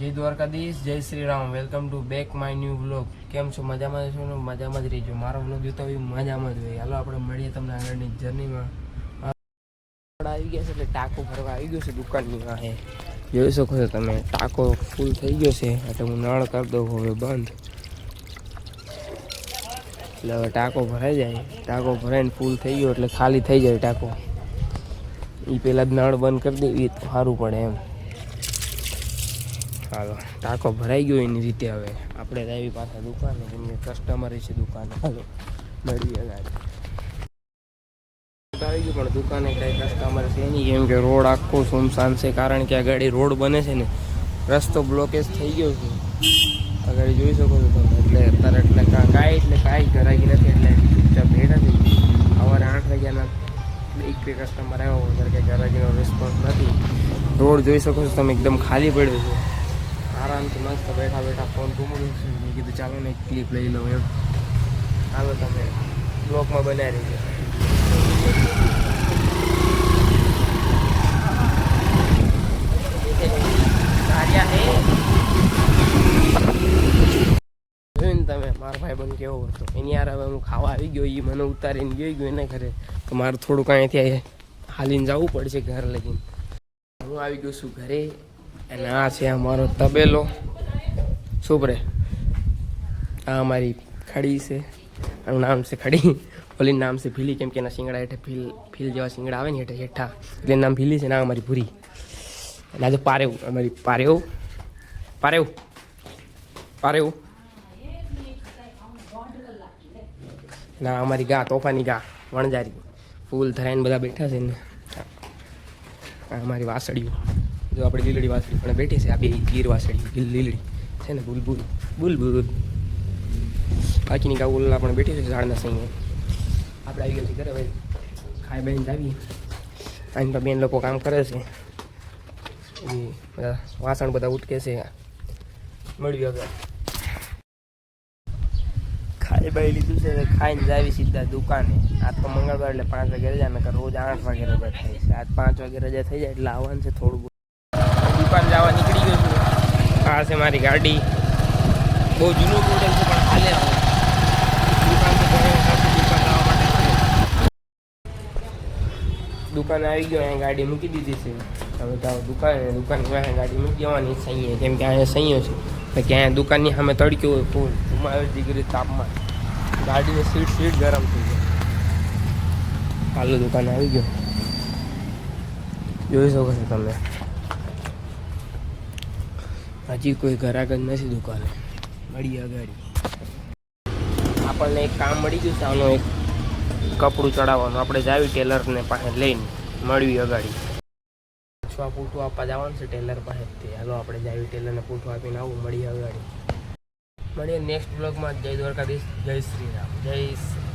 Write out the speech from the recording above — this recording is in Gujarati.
जय द्वारकाधीश, जय Shri Ram. Welcome to back my new vlog. केम छो? मजामां छो ने? मजामां ज रहीजो। मारो व्लॉग जोता होय मजामां ज होय। हालो આપણે મળીએ તમને આગળની જર્નીમાં। આવી ગયા છે એટલે ટાંકો ભરવા આવી ગયો છે દુકાનની વાહે। જોઈ શકો છો તમે, ટાંકો ફૂલ થઈ ગયો છે એટલે હું નળ કરી દઉં હવે બંધ। એટલે હવે ટાંકો ભરાઈ જાય, ટાંકો ભરાઈને ફૂલ થઈ ગયો એટલે ખાલી થઈ જાય ટાંકો। એ પહેલાં જ નળ બંધ કરી દેવી તો સારું પડે એમ। હાલો, ટાંકો ભરાઈ ગયો એની રીતે। હવે આપણે આવી પાછા દુકાને, કેમ કે કસ્ટમર છે દુકાને। હાલો મળીએ ગાડી આવી ગયું, પણ દુકાને કાંઈ કસ્ટમર છે નહીં, કેમ કે રોડ આખો સુમસાન છે। કારણ કે આ ગાડી રોડ બને છે ને, રસ્તો બ્લોકેજ થઈ ગયો છે। આ ગાડી જોઈ શકો છો તમે। એટલે અત્યારે એટલે કાંઈ ઘરાકી નથી, એટલે ચૂપચાપ બેઠા છે। સવારે 8 વાગ્યાના એક બે કસ્ટમર આવ્યો, વધારે કંઈ ઘરાકીનો રિસ્પોન્સ નથી। રોડ જોઈ શકો છો તમે, એકદમ ખાલી પડ્યો છે। આરામથી મસ્ત બેઠા બેઠા ફોન ઘૂમડું છે। મેં કીધું ચાલો ને એક ક્લિપ લઈ લઉં એમ। ચાલો તમે બ્લોકમાં બનાવી રહીજો। જોઈને તમે મારો ભાઈબંધ કેવો હતો એની યાર। હવે હું ખાવા આવી ગયો, એ મને ઉતારીને ગયો એના ઘરે, તો મારે થોડુંક અહીંયાથી હાલીને જવું પડશે ઘર લગીને। હું આવી ગયો છું ઘરે, અને આ છે અમારો તબેલો। શું રે, આ અમારી ખડી છે, આનું નામ છે ખડી, ઓલી નામ છે ભીલી, કેમ કે એના શિંગડા હેઠે ફીલ જેવા શિંગડા આવે ને હેઠે હેઠા, એટલે નામ ભીલી છે। ના અમારી ભૂરી, અને આજે પારેવ, અમારી પારેવ ના અમારી ગા, તોફાની ગા વણજારી, ફૂલ ધરાઈને બધા બેઠા છે ને। અમારી વાસળીઓ જો, આપણે લીલડી વાસળી પણ બેઠી છે। આ બે ગીર વાસળી લીલડી છે ને, બુલબુલ બાકીની ગા ઉલ્લા પણ બેઠી છે ઝાડના સહીએ। આપણે આવી ગયા છીએ ઘરે, ભાઈ ખાઈ બેન આવીએ। આની તો બેન લોકો કામ કરે છે, એ બધા વાસણ બધા ઉટકે છે। મળ્યું હવે ખાઈ બાઈ લીધું છે, ખાઈને જ આવી સીધા દુકાને। આજ તો મંગળવાર એટલે 5 વાગે રજા, નકર રોજ 8 વાગે રજા થાય છે। આજ 5 વાગે રજા થઈ જાય એટલે આવવાનું છે થોડું બહુ। દુકાન જવા નીકળી ગયો છું। આ છે મારી ગાડી, બહુ જૂનું મોડેલ છે પણ હાલે આવે। દુકાન તો દુકાન જવા માટે હાલે। દુકાને આવી ગયો, અહીંયા ગાડી મૂકી દીધી છે। હવે જાઓ દુકાને, દુકાનની પાસે ગાડી મૂકી જવાની સહીએ, કેમ કે અહીંયા સહીઓ છે કે અહીંયા દુકાનની સામે તડક્યો હોય ફૂલ 44 ડિગ્રી તાપમાન, ગાડીની સીટ ગરમ થઈ જાય। હાલો દુકાને આવી ગયો, જોઈ શકો છો તમે। હજી કોઈ ગ્રાહક જ નથી દુકાને, મળીએ ગાડી। આપણને એક કામ મળી ગયું છે, આનું એક કપડું ચડાવવાનું। આપણે જાવી ટેલરને પાસે લઈને મળવી અગાડી। આ પૂઠું આપવા જવાનું છે ટેલર પાસેથી। હાલો આપણે જાવી ટેલરને પૂઠું આપીને આવું, મળીએ અગાડી। મળીએ નેક્સ્ટ બ્લોગમાં। જય દ્વારકાધીશ, જય શ્રી રામ, જય શ્રી